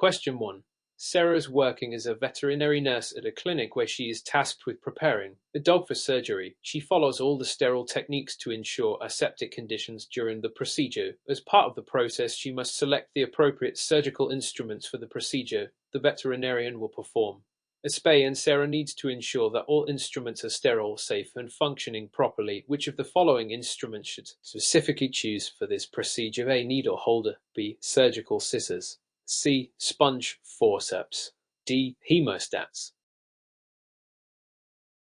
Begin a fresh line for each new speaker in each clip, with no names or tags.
Question 1. Sarah is working as a veterinary nurse at a clinic where she is tasked with preparing a dog for surgery. She follows all the sterile techniques to ensure aseptic conditions during the procedure. As part of the process, she must select the appropriate surgical instruments for the procedure the veterinarian will perform. A spay, and Sarah needs to ensure that all instruments are sterile, safe, and functioning properly. Which of the following instruments should specifically choose for this procedure? A. Needle holder. B. Surgical scissors. C. Sponge forceps. D. Hemostats.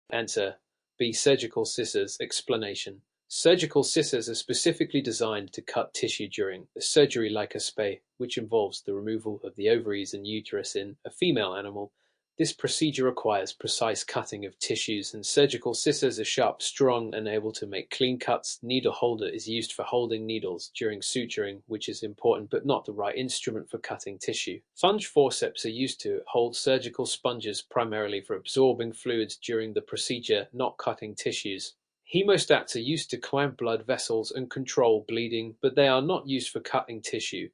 Answer: B. Surgical scissors. Explanation: surgical scissors are specifically designed to cut tissue during a surgery like a spay, which involves the removal of the ovaries and uterus in a female animal. This procedure requires precise cutting of tissues, and surgical scissors are sharp, strong, and able to make clean cuts. Needle holder is used for holding needles during suturing, which is important but not the right instrument for cutting tissue. Sponge forceps are used to hold surgical sponges, primarily for absorbing fluids during the procedure, not cutting tissues. Hemostats are used to clamp blood vessels and control bleeding, but they are not used for cutting tissue.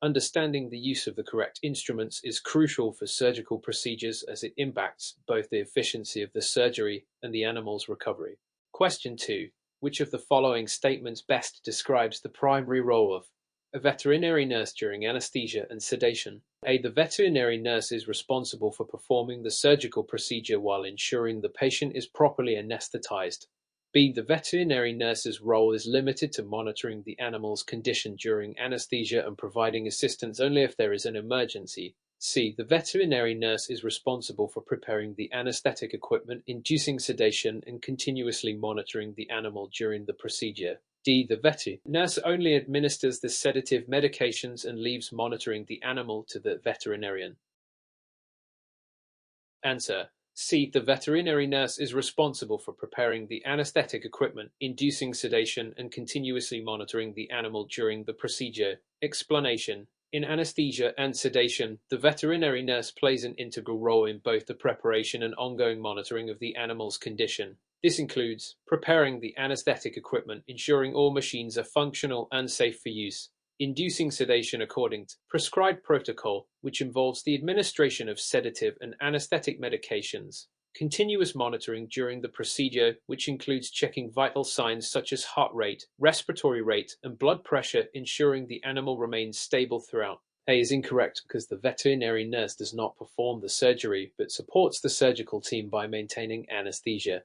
Understanding the use of the correct instruments is crucial for surgical procedures, as it impacts both the efficiency of the surgery and the animal's recovery. Question 2. Which of the following statements best describes the primary role of a veterinary nurse during anesthesia and sedation? A. The veterinary nurse is responsible for performing the surgical procedure while ensuring the patient is properly anesthetized. B. The veterinary nurse's role is limited to monitoring the animal's condition during anesthesia and providing assistance only if there is an emergency. C. The veterinary nurse is responsible for preparing the anesthetic equipment, inducing sedation, and continuously monitoring the animal during the procedure. D. The veterinary nurse only administers the sedative medications and leaves monitoring the animal to the veterinarian. Answer: C. The veterinary nurse is responsible for preparing the anesthetic equipment, inducing sedation, and continuously monitoring the animal during the procedure. Explanation: in anesthesia and sedation, the veterinary nurse plays an integral role in both the preparation and ongoing monitoring of the animal's condition. This includes preparing the anesthetic equipment, ensuring all machines are functional and safe for use, inducing sedation according to prescribed protocol, which involves the administration of sedative and anesthetic medications, continuous monitoring during the procedure, which includes checking vital signs such as heart rate, respiratory rate, and blood pressure, ensuring the animal remains stable throughout. A is incorrect because the veterinary nurse does not perform the surgery but supports the surgical team by maintaining anesthesia.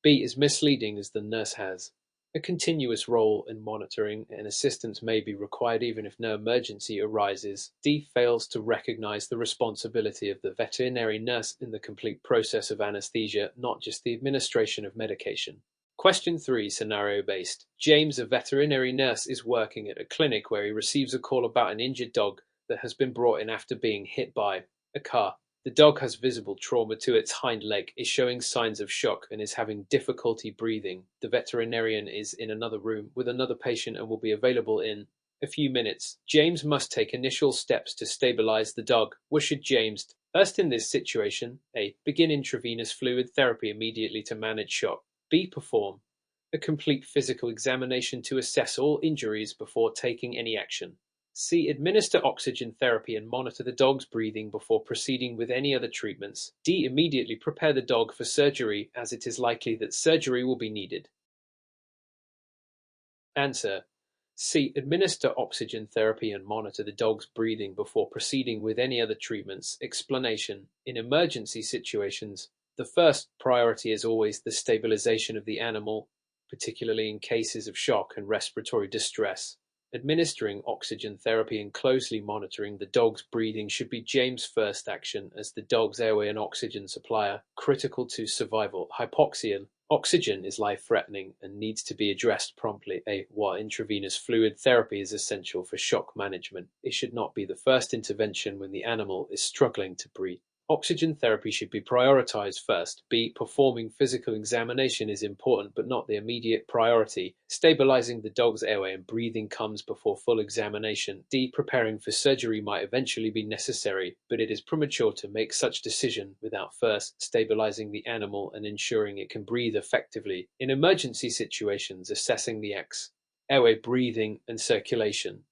B is misleading as the nurse has a continuous role in monitoring, and assistance may be required even if no emergency arises. D fails to recognize the responsibility of the veterinary nurse in the complete process of anesthesia, not just the administration of medication. Question 3, scenario-based. James, a veterinary nurse, is working at a clinic where he receives a call about an injured dog that has been brought in after being hit by a car. The dog has visible trauma to its hind leg, is showing signs of shock, and is having difficulty breathing. The veterinarian is in another room with another patient and will be available in a few minutes. James must take initial steps to stabilize the dog. What should James do? First, in this situation, A. Begin intravenous fluid therapy immediately to manage shock. B. Perform a complete physical examination to assess all injuries before taking any action. C. Administer oxygen therapy and monitor the dog's breathing before proceeding with any other treatments. D. Immediately prepare the dog for surgery, as it is likely that surgery will be needed. Answer: C. Administer oxygen therapy and monitor the dog's breathing before proceeding with any other treatments. Explanation: in emergency situations, the first priority is always the stabilization of the animal, particularly in cases of shock and respiratory distress. Administering oxygen therapy and closely monitoring the dog's breathing should be James' first action, as the dog's airway and oxygen supply are critical to survival. Hypoxia. Oxygen is life-threatening and needs to be addressed promptly. While intravenous fluid therapy is essential for shock management, it should not be the first intervention when the animal is struggling to breathe. Oxygen therapy should be prioritized first. B. Performing physical examination is important but not the immediate priority. Stabilizing the dog's airway and breathing comes before full examination. D. Preparing for surgery might eventually be necessary, but it is premature to make such decision without first stabilizing the animal and ensuring it can breathe effectively. In emergency situations, assessing the airway, breathing, and circulation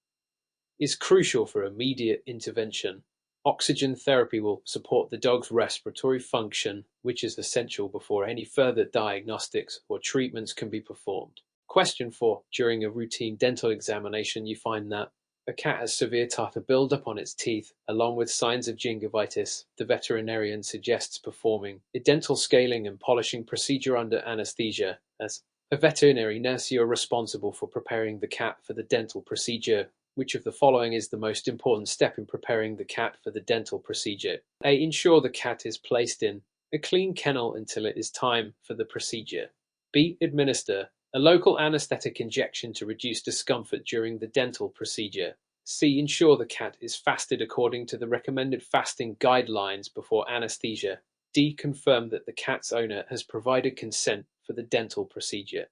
is crucial for immediate intervention. Oxygen therapy will support the dog's respiratory function, which is essential before any further diagnostics or treatments can be performed. Question 4. During a routine dental examination, you find that a cat has severe tartar buildup on its teeth, along with signs of gingivitis. The veterinarian suggests performing a dental scaling and polishing procedure under anesthesia. As a veterinary nurse, you are responsible for preparing the cat for the dental procedure. Which of the following is the most important step in preparing the cat for the dental procedure? A. Ensure the cat is placed in a clean kennel until it is time for the procedure. B. Administer a local anesthetic injection to reduce discomfort during the dental procedure. C. Ensure the cat is fasted according to the recommended fasting guidelines before anesthesia. D. Confirm that the cat's owner has provided consent for the dental procedure.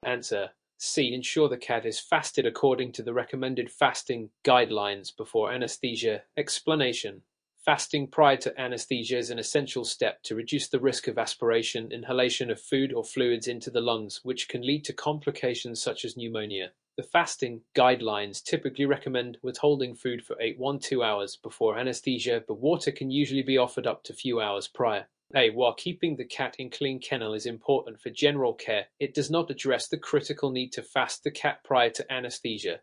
Answer. C. Ensure the cat is fasted according to the recommended fasting guidelines before anesthesia. Explanation. Fasting prior to anesthesia is an essential step to reduce the risk of aspiration, inhalation of food or fluids into the lungs, which can lead to complications such as pneumonia. The fasting guidelines typically recommend withholding food for 2 hours before anesthesia, but water can usually be offered up to a few hours prior. A. While keeping the cat in clean kennel is important for general care, it does not address the critical need to fast the cat prior to anesthesia.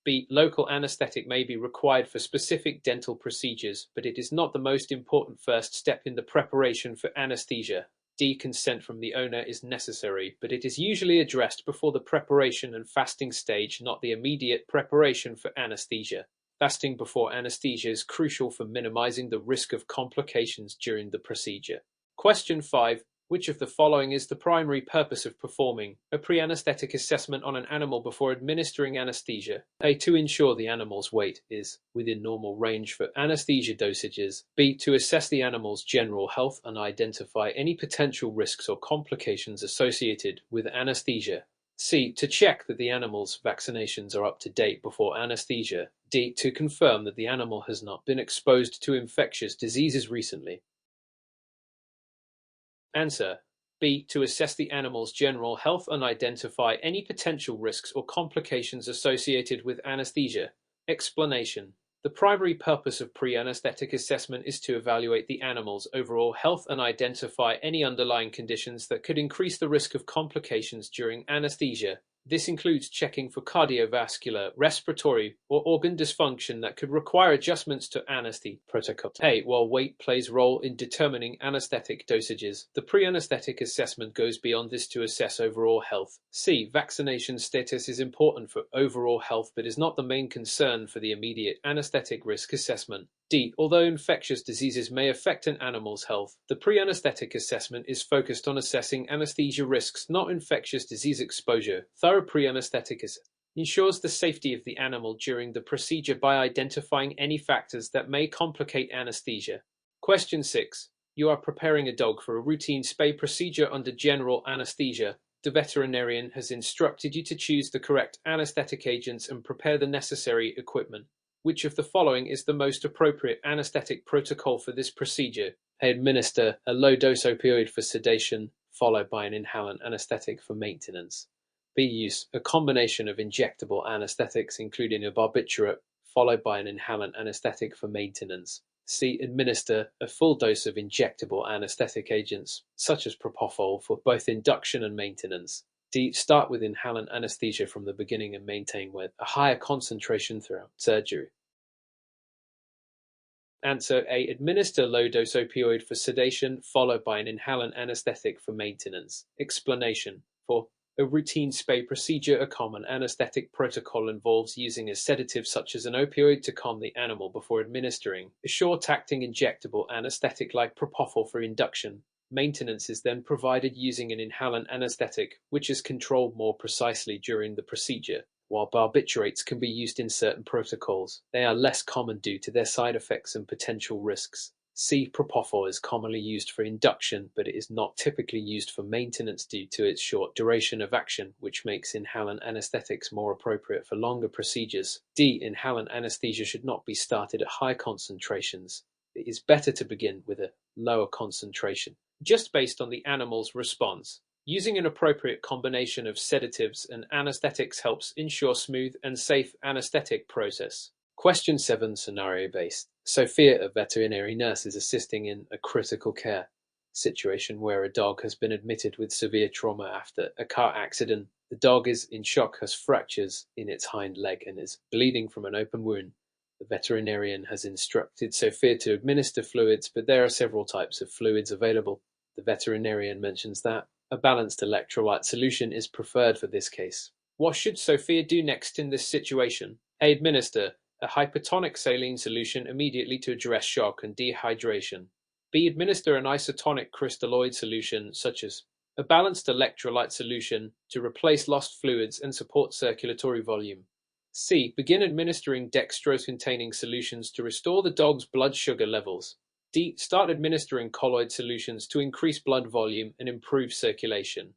B. Local anesthetic may be required for specific dental procedures, but it is not the most important first step in the preparation for anesthesia. D. Consent from the owner is necessary, but it is usually addressed before the preparation and fasting stage, not the immediate preparation for anesthesia. Fasting before anesthesia is crucial for minimizing the risk of complications during the procedure. Question 5. Which of the following is the primary purpose of performing a pre-anesthetic assessment on an animal before administering anesthesia? A. To ensure the animal's weight is within normal range for anesthesia dosages. B. To assess the animal's general health and identify any potential risks or complications associated with anesthesia. C. To check that the animal's vaccinations are up to date before anesthesia. D. To confirm that the animal has not been exposed to infectious diseases recently. Answer. B. To assess the animal's general health and identify any potential risks or complications associated with anesthesia. Explanation. The primary purpose of pre-anesthetic assessment is to evaluate the animal's overall health and identify any underlying conditions that could increase the risk of complications during anesthesia. This includes checking for cardiovascular, respiratory, or organ dysfunction that could require adjustments to anesthesia protocol. A. While weight plays a role in determining anesthetic dosages, the pre-anesthetic assessment goes beyond this to assess overall health. C. Vaccination status is important for overall health but is not the main concern for the immediate anesthetic risk assessment. D. Although infectious diseases may affect an animal's health, the pre-anesthetic assessment is focused on assessing anesthesia risks, not infectious disease exposure. Thorough pre-anesthetic assessment ensures the safety of the animal during the procedure by identifying any factors that may complicate anesthesia. Question 6. You are preparing a dog for a routine spay procedure under general anesthesia. The veterinarian has instructed you to choose the correct anesthetic agents and prepare the necessary equipment. Which of the following is the most appropriate anesthetic protocol for this procedure? A. Administer a low-dose opioid for sedation, followed by an inhalant anesthetic for maintenance. B. Use a combination of injectable anesthetics, including a barbiturate, followed by an inhalant anesthetic for maintenance. C. Administer a full dose of injectable anesthetic agents, such as propofol, for both induction and maintenance. D. Start with inhalant anesthesia from the beginning and maintain with a higher concentration throughout surgery. Answer A. Administer low-dose opioid for sedation, followed by an inhalant anesthetic for maintenance. Explanation. For a routine spay procedure, a common anesthetic protocol involves using a sedative such as an opioid to calm the animal before administering a short-acting injectable anesthetic like propofol for induction. Maintenance is then provided using an inhalant anesthetic, which is controlled more precisely during the procedure. While barbiturates can be used in certain protocols, they are less common due to their side effects and potential risks. C. Propofol is commonly used for induction, but it is not typically used for maintenance due to its short duration of action, which makes inhalant anesthetics more appropriate for longer procedures. D. Inhalant anesthesia should not be started at high concentrations. It is better to begin with a lower concentration, just based on the animal's response. Using an appropriate combination of sedatives and anesthetics helps ensure smooth and safe anesthetic process. Question 7, scenario-based. Sophia, a veterinary nurse, is assisting in a critical care situation where a dog has been admitted with severe trauma after a car accident. The dog is in shock, has fractures in its hind leg, and is bleeding from an open wound. The veterinarian has instructed Sophia to administer fluids, but there are several types of fluids available. The veterinarian mentions that a balanced electrolyte solution is preferred for this case. What should Sophia do next in this situation? A. Administer a hypertonic saline solution immediately to address shock and dehydration. B. Administer an isotonic crystalloid solution, such as a balanced electrolyte solution, to replace lost fluids and support circulatory volume. C. Begin administering dextrose-containing solutions to restore the dog's blood sugar levels. D. Start administering colloid solutions to increase blood volume and improve circulation.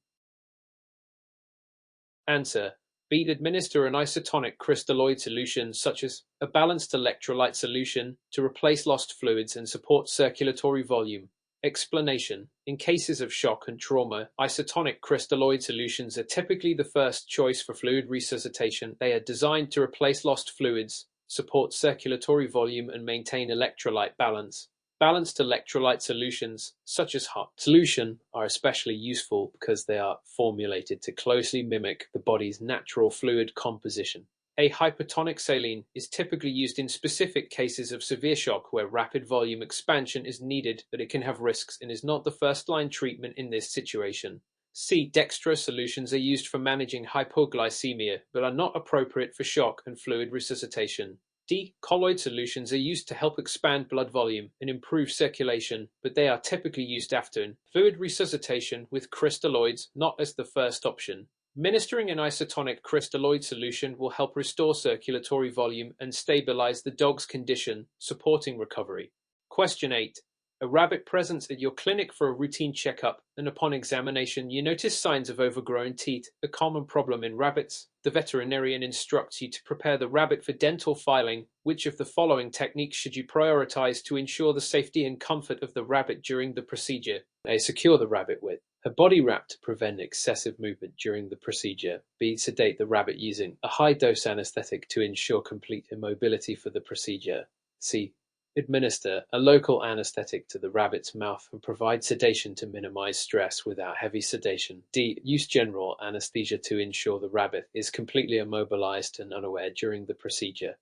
Answer. B. Administer an isotonic crystalloid solution, such as a balanced electrolyte solution, to replace lost fluids and support circulatory volume. Explanation. In cases of shock and trauma, isotonic crystalloid solutions are typically the first choice for fluid resuscitation. They are designed to replace lost fluids, support circulatory volume, and maintain electrolyte balance. Balanced electrolyte solutions, such as hot solution, are especially useful because they are formulated to closely mimic the body's natural fluid composition. A hypertonic saline is typically used in specific cases of severe shock where rapid volume expansion is needed, but it can have risks and is not the first-line treatment in this situation. C. Dextrose solutions are used for managing hypoglycemia, but are not appropriate for shock and fluid resuscitation. D. Colloid solutions are used to help expand blood volume and improve circulation, but they are typically used after fluid resuscitation with crystalloids, not as the first option. Administering an isotonic crystalloid solution will help restore circulatory volume and stabilize the dog's condition, supporting recovery. Question 8. A rabbit presents at your clinic for a routine checkup, and upon examination you notice signs of overgrown teeth, a common problem in rabbits. The veterinarian instructs you to prepare the rabbit for dental filing. Which of the following techniques should you prioritize to ensure the safety and comfort of the rabbit during the procedure? A. Secure the rabbit with a body wrap to prevent excessive movement during the procedure. B. Sedate the rabbit using a high-dose anesthetic to ensure complete immobility for the procedure. C. Administer a local anesthetic to the rabbit's mouth and provide sedation to minimize stress without heavy sedation. D. Use general anesthesia to ensure the rabbit is completely immobilized and unaware during the procedure.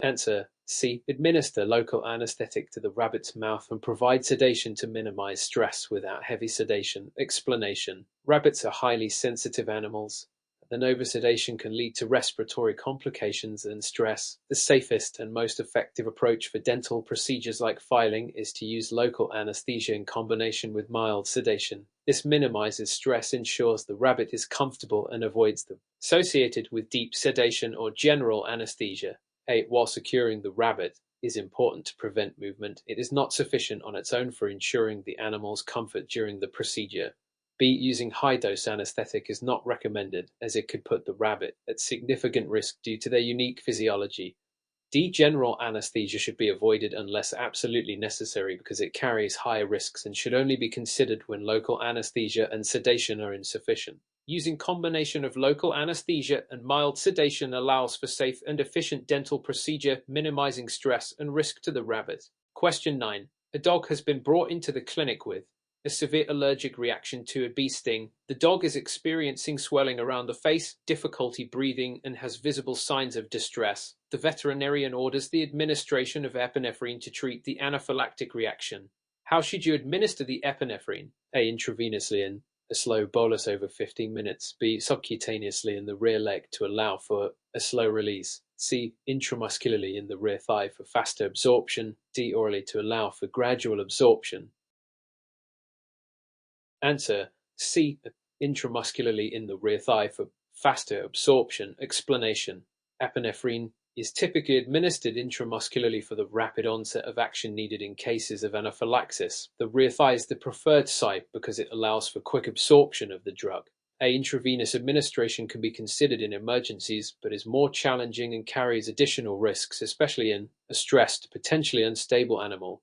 Answer. C. Administer local anesthetic to the rabbit's mouth and provide sedation to minimize stress without heavy sedation. Explanation. Rabbits are highly sensitive animals, and oversedation can lead to respiratory complications and stress. The safest and most effective approach for dental procedures like filing is to use local anesthesia in combination with mild sedation. This minimizes stress, ensures the rabbit is comfortable, and avoids them associated with deep sedation or general anesthesia. 8. While securing the rabbit is important to prevent movement, it is not sufficient on its own for ensuring the animal's comfort during the procedure. B. Using high-dose anesthetic is not recommended, as it could put the rabbit at significant risk due to their unique physiology. D. General anesthesia should be avoided unless absolutely necessary because it carries higher risks and should only be considered when local anesthesia and sedation are insufficient. Using combination of local anesthesia and mild sedation allows for safe and efficient dental procedure, minimizing stress and risk to the rabbit. Question 9. A dog has been brought into the clinic with a severe allergic reaction to a bee sting. The dog is experiencing swelling around the face, difficulty breathing, and has visible signs of distress. The veterinarian orders the administration of epinephrine to treat the anaphylactic reaction. How should you administer the epinephrine? A. Intravenously in a slow bolus over 15 minutes. B. Subcutaneously in the rear leg to allow for a slow release. C. Intramuscularly in the rear thigh for faster absorption. D. Orally to allow for gradual absorption. Answer. C. Intramuscularly in the rear thigh for faster absorption. Explanation. Epinephrine is typically administered intramuscularly for the rapid onset of action needed in cases of anaphylaxis. The rear thigh is the preferred site because it allows for quick absorption of the drug. A. Intravenous administration can be considered in emergencies, but is more challenging and carries additional risks, especially in a stressed, potentially unstable animal.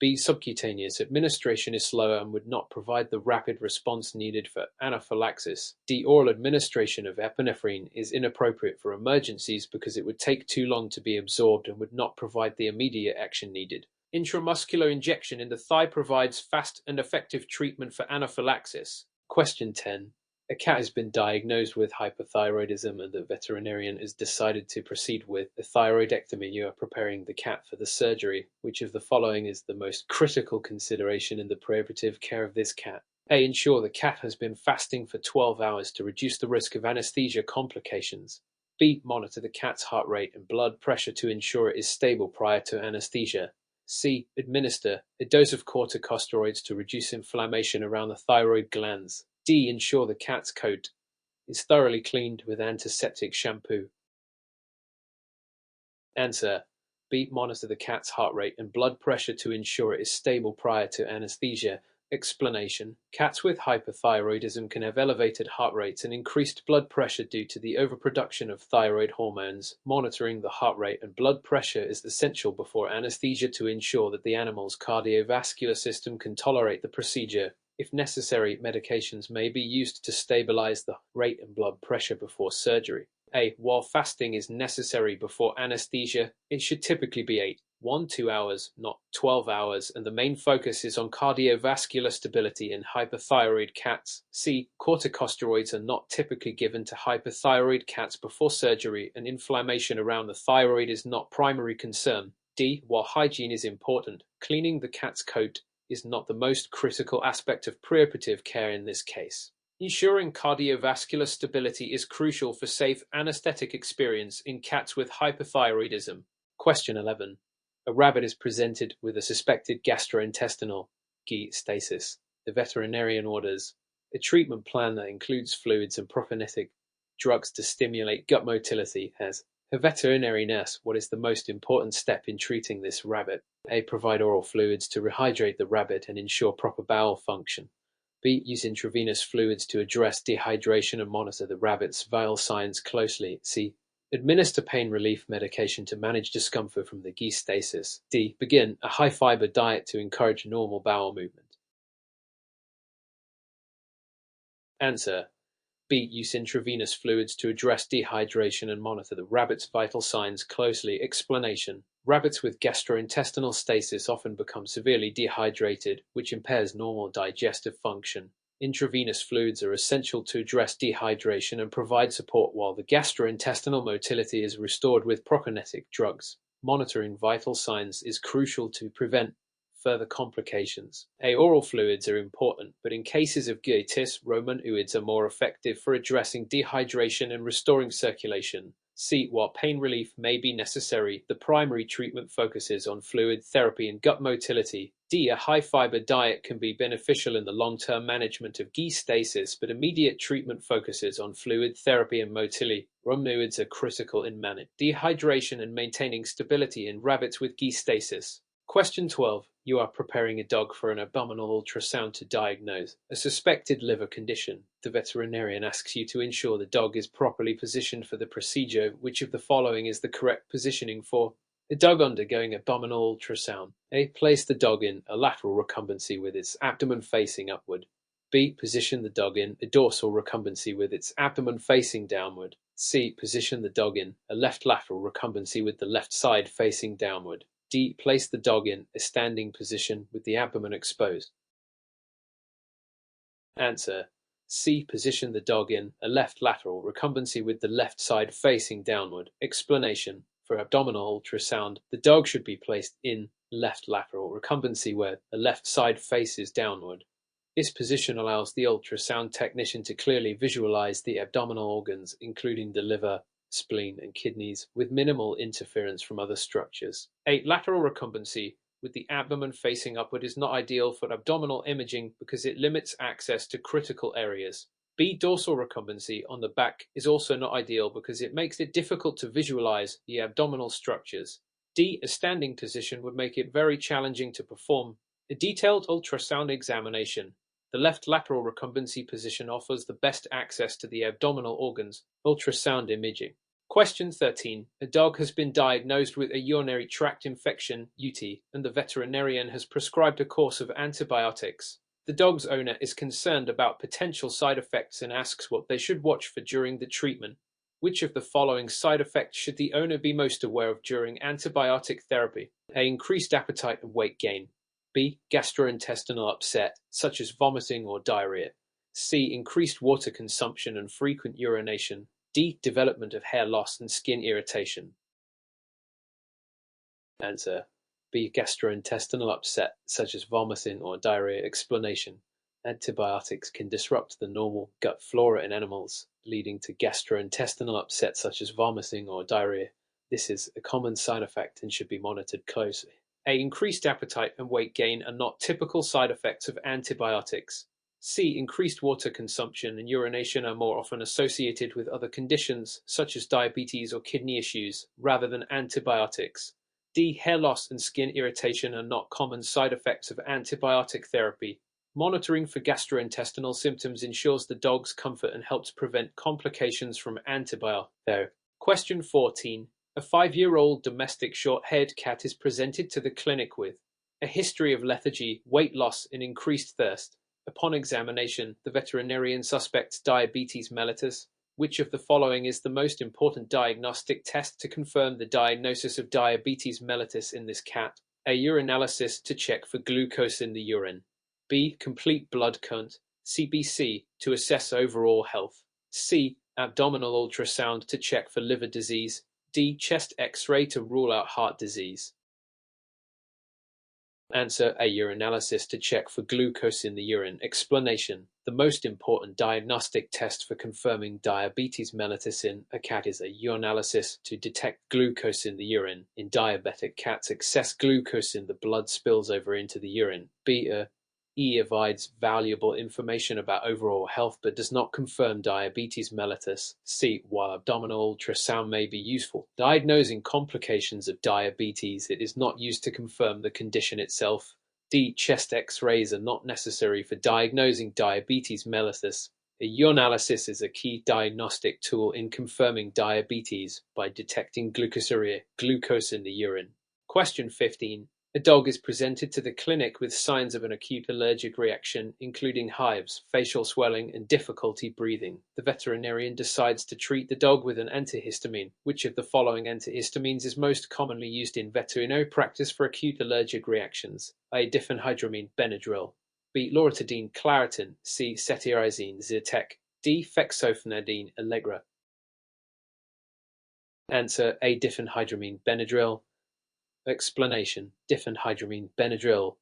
B. Subcutaneous administration is slower and would not provide the rapid response needed for anaphylaxis. D. Oral administration of epinephrine is inappropriate for emergencies because it would take too long to be absorbed and would not provide the immediate action needed. Intramuscular injection in the thigh provides fast and effective treatment for anaphylaxis. Question 10. A cat has been diagnosed with hypothyroidism and the veterinarian has decided to proceed with a thyroidectomy. You are preparing the cat for the surgery. Which of the following is the most critical consideration in the preoperative care of this cat? A. Ensure the cat has been fasting for 12 hours to reduce the risk of anesthesia complications. B. Monitor the cat's heart rate and blood pressure to ensure it is stable prior to anesthesia. C. Administer a dose of corticosteroids to reduce inflammation around the thyroid glands. D. Ensure the cat's coat is thoroughly cleaned with antiseptic shampoo. Answer. B. Monitor the cat's heart rate and blood pressure to ensure it is stable prior to anesthesia. Explanation. Cats with hypothyroidism can have elevated heart rates and increased blood pressure due to the overproduction of thyroid hormones. Monitoring the heart rate and blood pressure is essential before anesthesia to ensure that the animal's cardiovascular system can tolerate the procedure. If necessary, medications may be used to stabilize the rate and blood pressure before surgery. A. While fasting is necessary before anesthesia, it should typically be 2 hours, not 12 hours, and the main focus is on cardiovascular stability in hypothyroid cats. C. Corticosteroids are not typically given to hypothyroid cats before surgery, and inflammation around the thyroid is not primary concern. D. While hygiene is important, cleaning the cat's coat is not the most critical aspect of preoperative care in this case. Ensuring cardiovascular stability is crucial for safe anesthetic experience in cats with hypothyroidism. Question 11. A rabbit is presented with a suspected gastrointestinal stasis. The veterinarian orders a treatment plan that includes fluids and prokinetic drugs to stimulate gut motility. As a veterinary nurse, what is the most important step in treating this rabbit? A. Provide oral fluids to rehydrate the rabbit and ensure proper bowel function. B. Use intravenous fluids to address dehydration and monitor the rabbit's vital signs closely. C. Administer pain relief medication to manage discomfort from the stasis. D. Begin a high-fiber diet to encourage normal bowel movement. Answer. B. Use intravenous fluids to address dehydration and monitor the rabbit's vital signs closely. Explanation. Rabbits with gastrointestinal stasis often become severely dehydrated, which impairs normal digestive function. Intravenous fluids are essential to address dehydration and provide support while the gastrointestinal motility is restored with prokinetic drugs. Monitoring vital signs is crucial to prevent further complications. Oral fluids are important, but in cases of gastritis, Roman fluids are more effective for addressing dehydration and restoring circulation. C. While pain relief may be necessary, the primary treatment focuses on fluid therapy and gut motility. D. A high-fiber diet can be beneficial in the long-term management of stasis, but immediate treatment focuses on fluid therapy and motility. Roman fluids are critical in managing dehydration and maintaining stability in rabbits with stasis. Question 12. You are preparing a dog for an abdominal ultrasound to diagnose a suspected liver condition. The veterinarian asks you to ensure the dog is properly positioned for the procedure. Which of the following is the correct positioning for a dog undergoing abdominal ultrasound? A. Place the dog in a lateral recumbency with its abdomen facing upward. B. Position the dog in a dorsal recumbency with its abdomen facing downward. C. Position the dog in a left lateral recumbency with the left side facing downward. D. Place the dog in a standing position with the abdomen exposed. Answer. C. Position the dog in a left lateral recumbency with the left side facing downward. Explanation. For abdominal ultrasound, the dog should be placed in left lateral recumbency where the left side faces downward. This position allows the ultrasound technician to clearly visualize the abdominal organs, including the liver, spleen, and kidneys, with minimal interference from other structures. Lateral recumbency with the abdomen facing upward is not ideal for abdominal imaging because it limits access to critical areas. B. Dorsal recumbency on the back is also not ideal because it makes it difficult to visualize the abdominal structures. D. A standing position would make it very challenging to perform a detailed ultrasound examination. The left lateral recumbency position offers the best access to the abdominal organs. Ultrasound imaging. Question 13. A dog has been diagnosed with a urinary tract infection, UT, and the veterinarian has prescribed a course of antibiotics. The dog's owner is concerned about potential side effects and asks what they should watch for during the treatment. Which of the following side effects should the owner be most aware of during antibiotic therapy? A. Increased appetite and weight gain. B. Gastrointestinal upset, such as vomiting or diarrhea. C. Increased water consumption and frequent urination. D. Development of hair loss and skin irritation. Answer. B. Gastrointestinal upset, such as vomiting or diarrhea. Explanation. Antibiotics can disrupt the normal gut flora in animals, leading to gastrointestinal upset such as vomiting or diarrhea. This is a common side effect and should be monitored closely. A. Increased appetite and weight gain are not typical side effects of antibiotics. C. Increased water consumption and urination are more often associated with other conditions, such as diabetes or kidney issues, rather than antibiotics. D. Hair loss and skin irritation are not common side effects of antibiotic therapy. Monitoring for gastrointestinal symptoms ensures the dog's comfort and helps prevent complications from antibiotic therapy. Question 14. A 5-year-old domestic short-haired cat is presented to the clinic with a history of lethargy, weight loss, and increased thirst. Upon examination, the veterinarian suspects diabetes mellitus. Which of the following is the most important diagnostic test to confirm the diagnosis of diabetes mellitus in this cat? A. Urinalysis to check for glucose in the urine. B. Complete blood count. CBC to assess overall health. C. Abdominal ultrasound to check for liver disease. D. Chest X-ray to rule out heart disease. Answer. A. Urinalysis to check for glucose in the urine. Explanation. The most important diagnostic test for confirming diabetes mellitus in a cat is a urinalysis to detect glucose in the urine. In diabetic cats, excess glucose in the blood spills over into the urine. E provides valuable information about overall health but does not confirm diabetes mellitus. C. While abdominal ultrasound may be useful diagnosing complications of diabetes, it is not used to confirm the condition itself. D. Chest X-rays are not necessary for diagnosing diabetes mellitus. A urinalysis is a key diagnostic tool in confirming diabetes by detecting glucosuria, glucose in the urine. Question 15. A dog is presented to the clinic with signs of an acute allergic reaction, including hives, facial swelling, and difficulty breathing. The veterinarian decides to treat the dog with an antihistamine. Which of the following antihistamines is most commonly used in veterinary practice for acute allergic reactions? A. Diphenhydramine Benadryl. B. Loratadine Claritin. C. Cetirizine Zyrtec. D. Fexofenadine Allegra. Answer. A. Diphenhydramine Benadryl. Explanation. Diphenhydramine Benadryl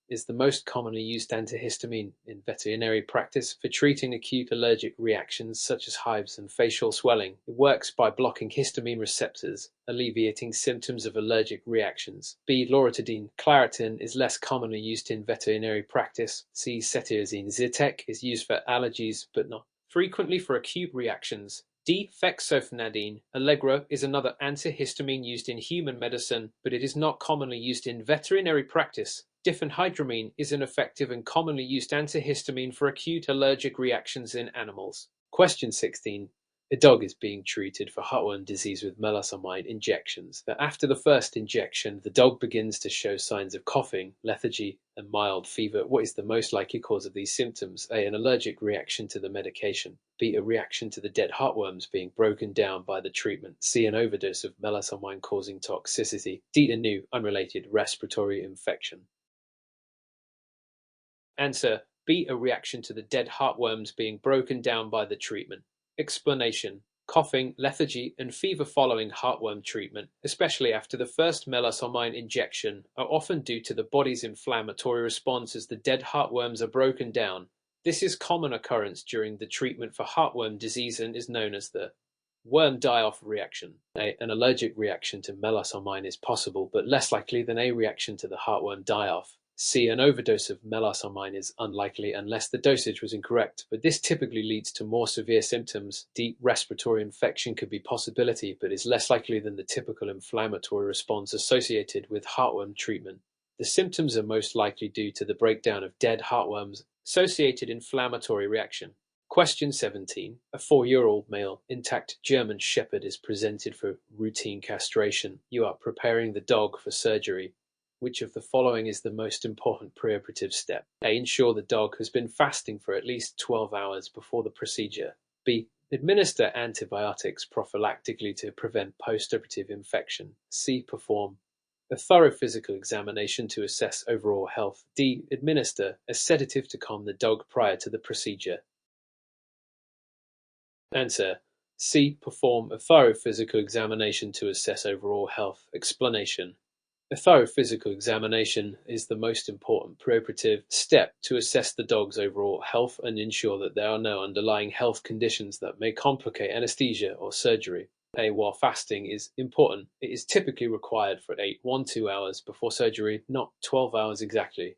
is the most commonly used antihistamine in veterinary practice for treating acute allergic reactions such as hives and facial swelling. It works by blocking histamine receptors, alleviating symptoms of allergic reactions. B. Loratadine Claritin is less commonly used in veterinary practice. C. Cetirizine Zyrtec is used for allergies but not frequently for acute reactions. D. Fexofenadine Allegra is another antihistamine used in human medicine, but it is not commonly used in veterinary practice. Diphenhydramine is an effective and commonly used antihistamine for acute allergic reactions in animals. Question 16. A dog is being treated for heartworm disease with melasomine injections. After the first injection, the dog begins to show signs of coughing, lethargy, and mild fever. What is the most likely cause of these symptoms? A. An allergic reaction to the medication. B. A reaction to the dead heartworms being broken down by the treatment. C. An overdose of melasomine causing toxicity. D. A new, unrelated respiratory infection. Answer. B. A reaction to the dead heartworms being broken down by the treatment. Explanation. Coughing, lethargy, and fever following heartworm treatment, especially after the first melasomine injection, are often due to the body's inflammatory response as the dead heartworms are broken down. This is common occurrence during the treatment for heartworm disease and is known as the worm die-off reaction. An allergic reaction to melasomine is possible, but less likely than a reaction to the heartworm die-off. C. An overdose of melasomine is unlikely unless the dosage was incorrect, but this typically leads to more severe symptoms. D. Respiratory infection could be a possibility, but is less likely than the typical inflammatory response associated with heartworm treatment. The symptoms are most likely due to the breakdown of dead heartworms associated inflammatory reaction. Question 17. A 4-year-old male intact German Shepherd is presented for routine castration. You are preparing the dog for surgery. Which of the following is the most important preoperative step? A. Ensure the dog has been fasting for at least 12 hours before the procedure. B. Administer antibiotics prophylactically to prevent postoperative infection. C. Perform a thorough physical examination to assess overall health. D. Administer a sedative to calm the dog prior to the procedure. Answer: C. Perform a thorough physical examination to assess overall health. Explanation: a thorough physical examination is the most important preoperative step to assess the dog's overall health and ensure that there are no underlying health conditions that may complicate anesthesia or surgery. While fasting is important, it is typically required for 1-2 hours before surgery, not 12 hours exactly.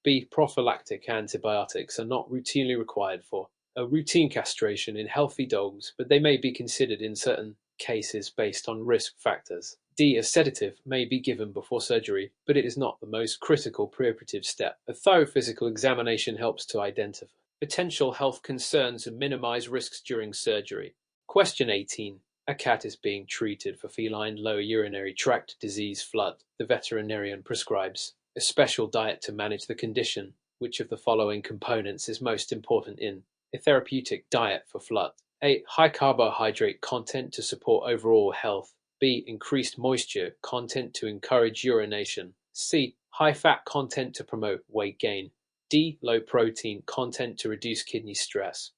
B. Prophylactic antibiotics are not routinely required for a routine castration in healthy dogs, but they may be considered in certain cases based on risk factors. D. A sedative may be given before surgery, but it is not the most critical preoperative step. A thorough physical examination helps to identify potential health concerns and minimize risks during surgery. Question 18. A cat is being treated for feline lower urinary tract disease flood. The veterinarian prescribes a special diet to manage the condition. Which of the following components is most important in a therapeutic diet for flood? A. High carbohydrate content to support overall health. B. Increased moisture content to encourage urination. C. High fat content to promote weight gain. D. Low protein content to reduce kidney stress.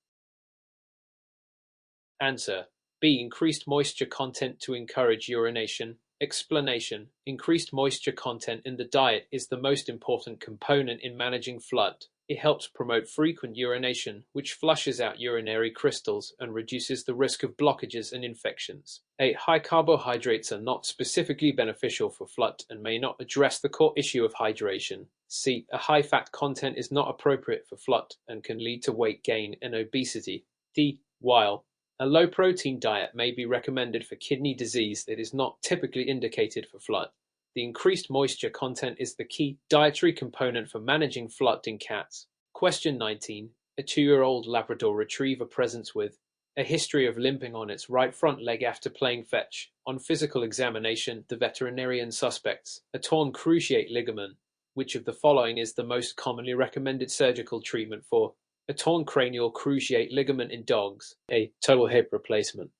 Answer: B. Increased moisture content to encourage urination. Explanation: increased moisture content in the diet is the most important component in managing flood. It helps promote frequent urination, which flushes out urinary crystals and reduces the risk of blockages and infections. High carbohydrates are not specifically beneficial for flood and may not address the core issue of hydration. C. A high fat content is not appropriate for flood and can lead to weight gain and obesity. D. While a low-protein diet may be recommended for kidney disease, it is not typically indicated for flood. The increased moisture content is the key dietary component for managing flood in cats. Question 19. A 2-year-old Labrador Retriever presents with a history of limping on its right front leg after playing fetch. On physical examination, the veterinarian suspects a torn cruciate ligament. Which of the following is the most commonly recommended surgical treatment for a torn cranial cruciate ligament in dogs? A. Total hip replacement.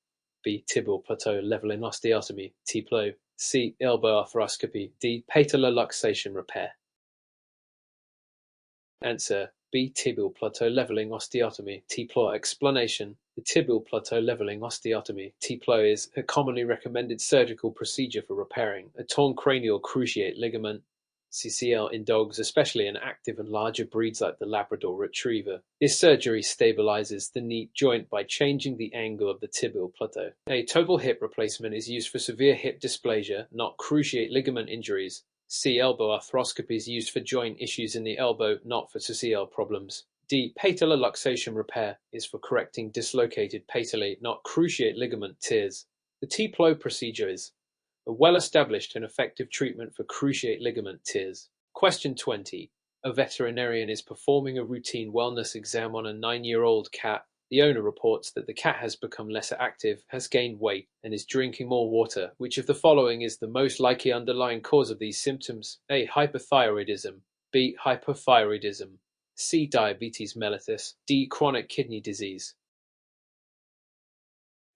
B. Tibial plateau leveling osteotomy, T-PLO. C. Elbow arthroscopy. D. Patellar luxation repair. Answer: B. Tibial plateau leveling osteotomy, T-PLO. Explanation: the tibial plateau leveling osteotomy, T-PLO, is a commonly recommended surgical procedure for repairing a torn cranial cruciate ligament, CCL, in dogs, especially in active and larger breeds like the Labrador Retriever. This surgery stabilizes the knee joint by changing the angle of the tibial plateau. A total hip replacement is used for severe hip dysplasia, not cruciate ligament injuries. C. Elbow arthroscopy is used for joint issues in the elbow, not for CCL problems. D. Patellar luxation repair is for correcting dislocated patellae, not cruciate ligament tears. The T-PLO procedure is a well-established and effective treatment for cruciate ligament tears. Question 20. A veterinarian is performing a routine wellness exam on a 9-year-old cat. The owner reports that the cat has become less active, has gained weight, and is drinking more water. Which of the following is the most likely underlying cause of these symptoms? A. Hypothyroidism. B. Hypothyroidism. C. Diabetes mellitus. D. Chronic kidney disease.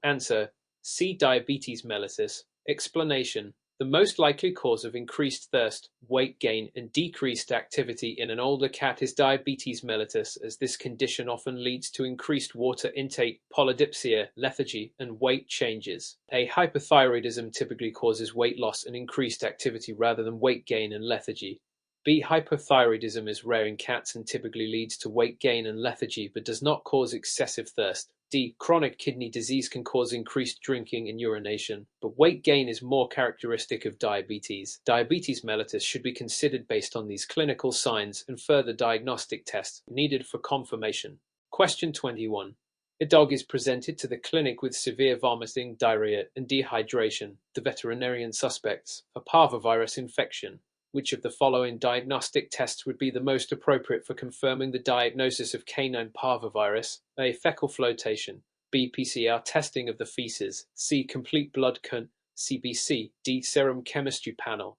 Answer: C. Diabetes mellitus. Explanation: the most likely cause of increased thirst, weight gain, and decreased activity in an older cat is diabetes mellitus, as this condition often leads to increased water intake, polydipsia, lethargy, and weight changes. Hypothyroidism typically causes weight loss and increased activity rather than weight gain and lethargy. B. Hypothyroidism is rare in cats and typically leads to weight gain and lethargy but does not cause excessive thirst. D. Chronic kidney disease can cause increased drinking and urination, but weight gain is more characteristic of diabetes. Diabetes mellitus should be considered based on these clinical signs and further diagnostic tests needed for confirmation. Question 21. A dog is presented to the clinic with severe vomiting, diarrhea, and dehydration. The veterinarian suspects a parvovirus infection. Which of the following diagnostic tests would be the most appropriate for confirming the diagnosis of canine parvovirus? A. Fecal flotation. B. PCR testing of the feces. C. Complete blood count. CBC. D. Serum chemistry panel.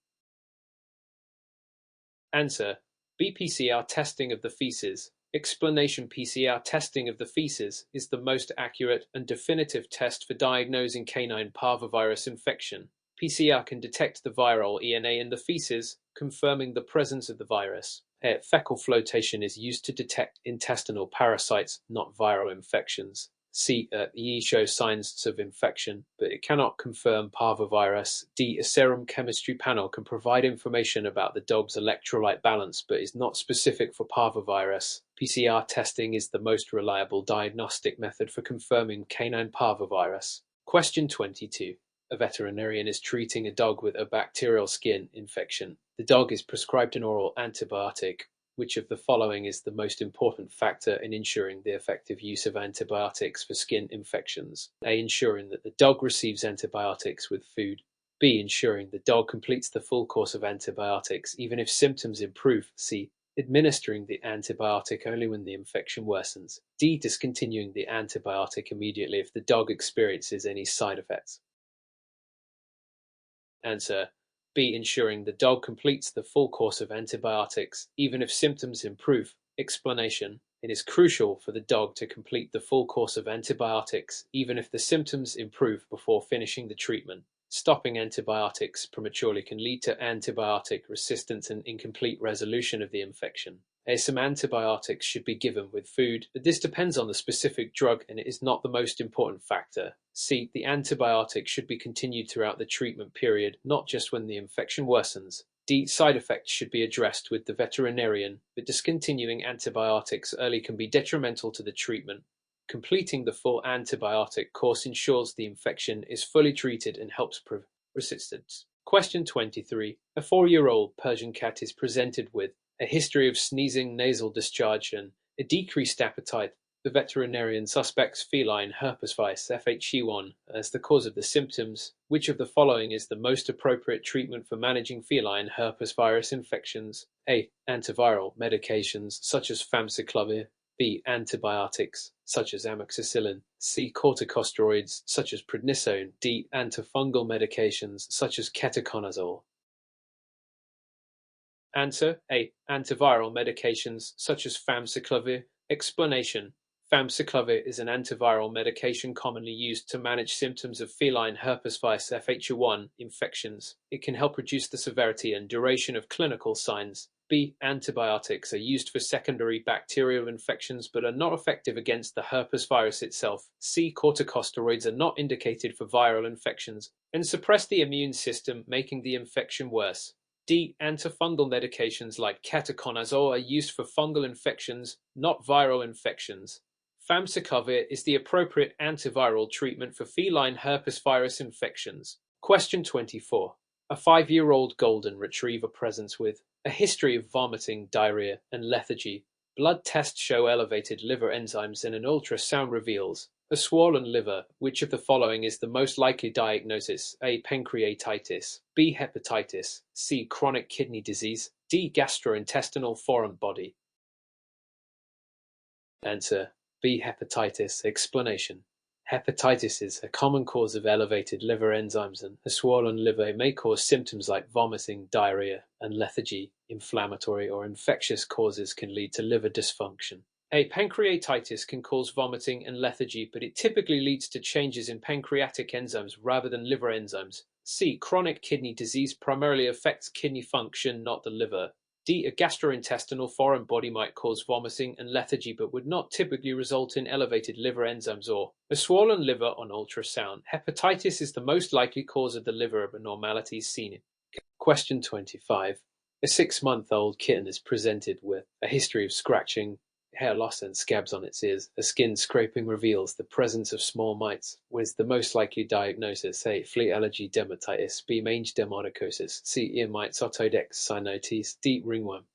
Answer: B. PCR testing of the feces. Explanation: PCR testing of the feces is the most accurate and definitive test for diagnosing canine parvovirus infection. PCR can detect the viral ENA in the feces, confirming the presence of the virus. Fecal flotation is used to detect intestinal parasites, not viral infections. E shows signs of infection, but it cannot confirm parvovirus. D. A serum chemistry panel can provide information about the dog's electrolyte balance, but is not specific for parvovirus. PCR testing is the most reliable diagnostic method for confirming canine parvovirus. Question 22. A veterinarian is treating a dog with a bacterial skin infection. The dog is prescribed an oral antibiotic. Which of the following is the most important factor in ensuring the effective use of antibiotics for skin infections? A. Ensuring that the dog receives antibiotics with food. B. Ensuring the dog completes the full course of antibiotics even if symptoms improve. C. Administering the antibiotic only when the infection worsens. D. Discontinuing the antibiotic immediately if the dog experiences any side effects. Answer: B. Ensuring the dog completes the full course of antibiotics, even if symptoms improve. Explanation: it is crucial for the dog to complete the full course of antibiotics, even if the symptoms improve before finishing the treatment. Stopping antibiotics prematurely can lead to antibiotic resistance and incomplete resolution of the infection. Some antibiotics should be given with food, but this depends on the specific drug and it is not the most important factor. C. The antibiotic should be continued throughout the treatment period, not just when the infection worsens. D. Side effects should be addressed with the veterinarian, but discontinuing antibiotics early can be detrimental to the treatment. Completing the full antibiotic course ensures the infection is fully treated and helps prevent resistance. Question 23. A 4-year-old Persian cat is presented with a history of sneezing, nasal discharge, and a decreased appetite. The veterinarian suspects feline herpes virus (FHE1) as the cause of the symptoms. Which of the following is the most appropriate treatment for managing feline herpes virus infections? A. Antiviral medications such as famciclovir. B. Antibiotics such as amoxicillin. C. Corticosteroids such as prednisone. D. Antifungal medications such as ketoconazole. Answer: A. Antiviral medications such as famciclovir. Explanation: famciclovir is an antiviral medication commonly used to manage symptoms of feline herpes virus (FHE1) infections. It can help reduce the severity and duration of clinical signs. B. Antibiotics are used for secondary bacterial infections but are not effective against the herpes virus itself. C. Corticosteroids are not indicated for viral infections and suppress the immune system, making the infection worse. D. Antifungal medications like ketoconazole are used for fungal infections, not viral infections. Famciclovir is the appropriate antiviral treatment for feline herpes virus infections. Question 24. A 5-year-old golden retriever presents with a history of vomiting, diarrhea, and lethargy. Blood tests show elevated liver enzymes and an ultrasound reveals a swollen liver. Which of the following is the most likely diagnosis? A. Pancreatitis. B. Hepatitis. C. Chronic kidney disease. D. Gastrointestinal foreign body. Answer: B. Hepatitis. Explanation: hepatitis is a common cause of elevated liver enzymes, and a swollen liver may cause symptoms like vomiting, diarrhea, and lethargy. Inflammatory or infectious causes can lead to liver dysfunction. A. Pancreatitis can cause vomiting and lethargy, but it typically leads to changes in pancreatic enzymes rather than liver enzymes. C. Chronic kidney disease primarily affects kidney function, not the liver. D. A gastrointestinal foreign body might cause vomiting and lethargy but would not typically result in elevated liver enzymes or a swollen liver on ultrasound. Hepatitis is the most likely cause of the liver abnormalities seen. Question 25. A 6-month-old kitten is presented with a history of scratching, hair loss, and scabs on its ears. A skin scraping reveals the presence of small mites. What is the most likely diagnosis? A. Flea allergy dermatitis. B. Mange dermaticosis. C. Ear mites, Otodex cyanotes. D. Ringworm.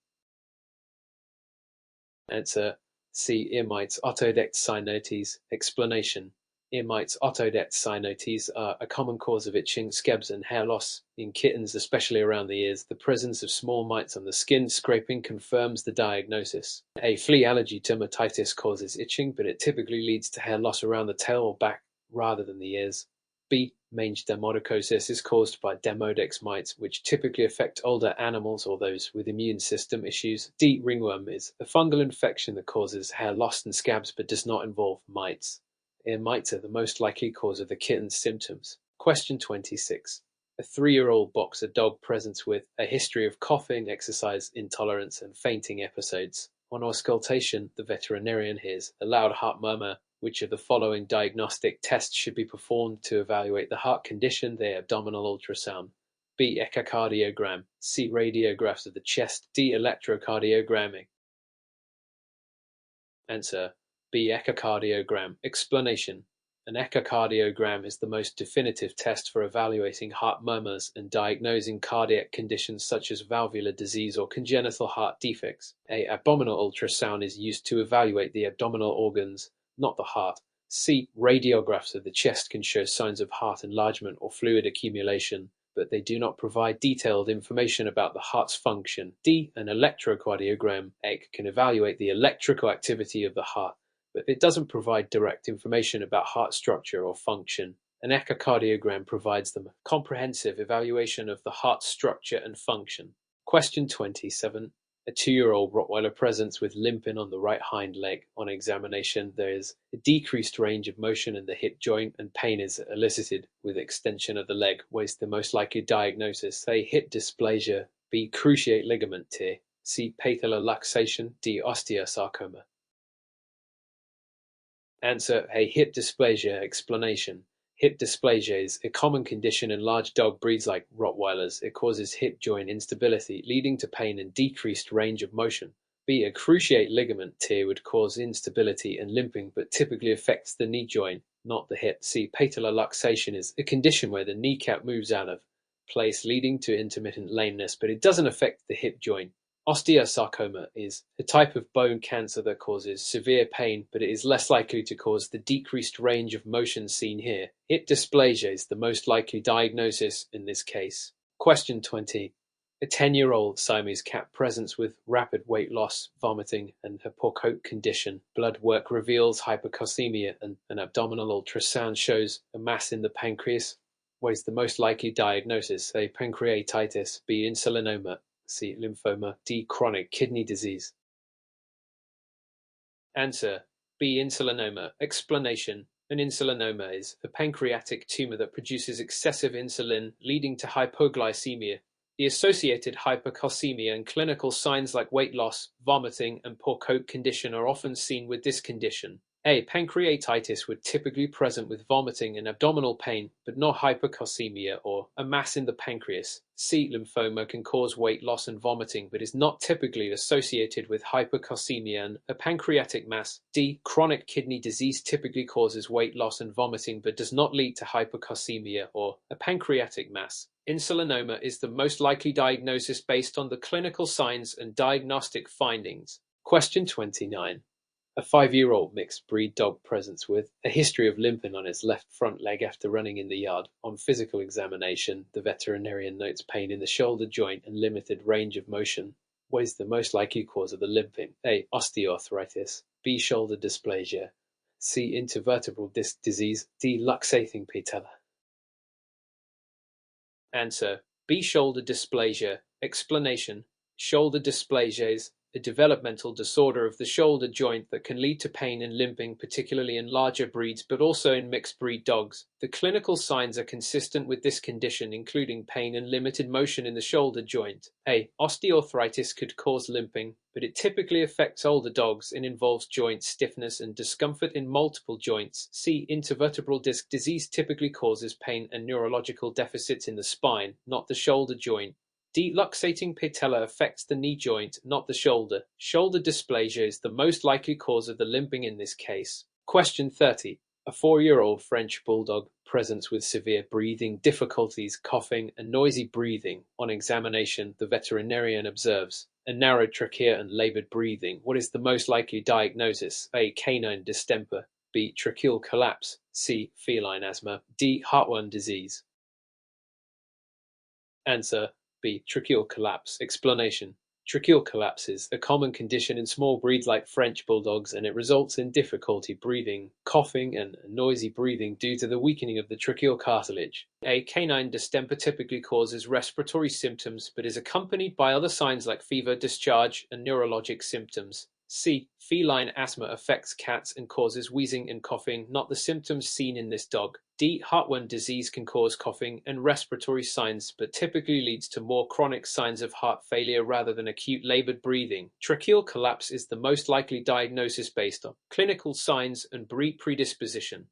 Answer: C. Ear mites, Otodex cyanotes. Explanation: Ear mites, Otodets cyanotes, are a common cause of itching, scabs, and hair loss in kittens, especially around the ears. The presence of small mites on the skin scraping confirms the diagnosis. A flea allergy dermatitis causes itching, but it typically leads to hair loss around the tail or back rather than the ears. B. Mange dermatocosis is caused by Demodex mites, which typically affect older animals or those with immune system issues. D. Ringworm is a fungal infection that causes hair loss and scabs but does not involve mites. Ear mites are the most likely cause of the kitten's symptoms. Question 26. A 3-year-old boxer dog presents with a history of coughing, exercise intolerance, and fainting episodes. On auscultation, the veterinarian hears a loud heart murmur. Which of the following diagnostic tests should be performed to evaluate the heart condition? The abdominal ultrasound. B. Echocardiogram. C. Radiographs of the chest. D. Electrocardiogramming. Answer. B. Echocardiogram. Explanation. An echocardiogram is the most definitive test for evaluating heart murmurs and diagnosing cardiac conditions such as valvular disease or congenital heart defects. A. Abdominal ultrasound is used to evaluate the abdominal organs, not the heart. C. Radiographs of the chest can show signs of heart enlargement or fluid accumulation, but they do not provide detailed information about the heart's function. D. An electrocardiogram can evaluate the electrical activity of the heart, but it doesn't provide direct information about heart structure or function. An echocardiogram provides them a comprehensive evaluation of the heart's structure and function. Question 27. A 2-year-old Rottweiler presents with limping on the right hind leg. On examination, there is a decreased range of motion in the hip joint and pain is elicited with extension of the leg. What is the most likely diagnosis? A. Hip dysplasia. B. Cruciate ligament tear. C. Patellar luxation. D. osteosarcoma. Answer. A. Hip dysplasia. Explanation. Hip dysplasia is a common condition in large dog breeds like Rottweilers. It causes hip joint instability, leading to pain and decreased range of motion. B. A cruciate ligament tear would cause instability and limping, but typically affects the knee joint, not the hip. C. Patellar luxation is a condition where the kneecap moves out of place, leading to intermittent lameness, but it doesn't affect the hip joint. Osteosarcoma is a type of bone cancer that causes severe pain, but it is less likely to cause the decreased range of motion seen here. Hip dysplasia is the most likely diagnosis in this case. Question 20. A 10-year-old Siamese cat presents with rapid weight loss, vomiting, and a poor coat condition. Blood work reveals hypocalcemia, and an abdominal ultrasound shows a mass in the pancreas. What is the most likely diagnosis? A. Pancreatitis. B. Insulinoma. C. Lymphoma. D. Chronic kidney disease. Answer. B. Insulinoma. Explanation. An insulinoma is a pancreatic tumor that produces excessive insulin, leading to hypoglycemia. The associated hypercalcemia and clinical signs like weight loss, vomiting, and poor coat condition are often seen with this condition. A. Pancreatitis would typically present with vomiting and abdominal pain, but not hypercalcemia or a mass in the pancreas. C. Lymphoma can cause weight loss and vomiting, but is not typically associated with hypercalcemia and a pancreatic mass. D. Chronic kidney disease typically causes weight loss and vomiting, but does not lead to hypercalcemia or a pancreatic mass. Insulinoma is the most likely diagnosis based on the clinical signs and diagnostic findings. Question 29. A 5-year-old mixed breed dog presents with a history of limping on its left front leg after running in the yard. On physical examination, the veterinarian notes pain in the shoulder joint and limited range of motion. What is the most likely cause of the limping? A. Osteoarthritis. B. Shoulder dysplasia. C. Intervertebral disc disease. D. Luxating patella. Answer. B. Shoulder dysplasia. Explanation. Shoulder dysplasia is a developmental disorder of the shoulder joint that can lead to pain and limping, particularly in larger breeds, but also in mixed breed dogs. The clinical signs are consistent with this condition, including pain and limited motion in the shoulder joint. A. Osteoarthritis could cause limping, but it typically affects older dogs and involves joint stiffness and discomfort in multiple joints. C. Intervertebral disc disease typically causes pain and neurological deficits in the spine, not the shoulder joint. D. Luxating patella affects the knee joint, not the shoulder. Shoulder dysplasia is the most likely cause of the limping in this case. Question 30. A 4-year-old French bulldog presents with severe breathing difficulties, coughing, and noisy breathing. On examination, the veterinarian observes a narrow trachea and labored breathing. What is the most likely diagnosis? A. Canine distemper. B. Tracheal collapse. C. Feline asthma. D. Heartworm disease. Answer B. Tracheal collapse. Explanation. Tracheal collapse is a common condition in small breeds like French bulldogs, and it results in difficulty breathing, coughing, and noisy breathing due to the weakening of the tracheal cartilage. A canine distemper typically causes respiratory symptoms but is accompanied by other signs like fever, discharge, and neurologic symptoms. C. Feline asthma affects cats and causes wheezing and coughing, not the symptoms seen in this dog. D. Heartworm disease can cause coughing and respiratory signs, but typically leads to more chronic signs of heart failure rather than acute labored breathing. Tracheal collapse is the most likely diagnosis based on clinical signs and breed predisposition.